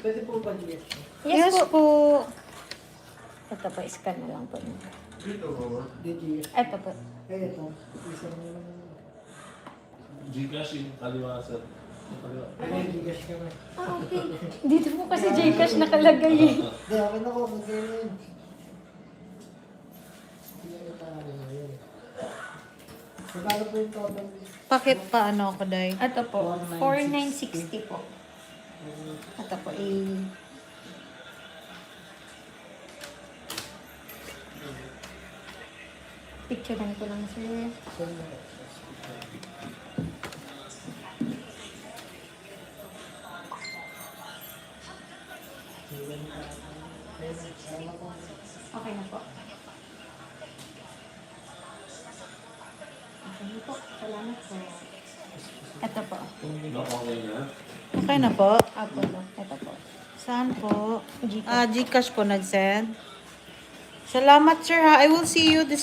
Pwede po ba GF? Yes, po. Ito po, scan na lang po. Dito po. DGF. Ito po. Eh, ito. Isang Gcash yung kaliwa sir. Yung kaliwa. Ay, Gcash ka na. Ah, okay. Dito po kasi Gcash nakalagay eh. Hindi, okay na ko. Magkano yun? Hindi na tayo yun. Magkano po yung total? Pakit pa ano ako, Day? Ito po, 4,960 po. Ito po, picturean ko lang, sir. Okay na po. Okay na po. Salamat po. Ito po. Okay na. Okay na po. Apo po. Ito po. Saan po? Gcash. Gcash po nag-send. Salamat, sir, ha. I will see you this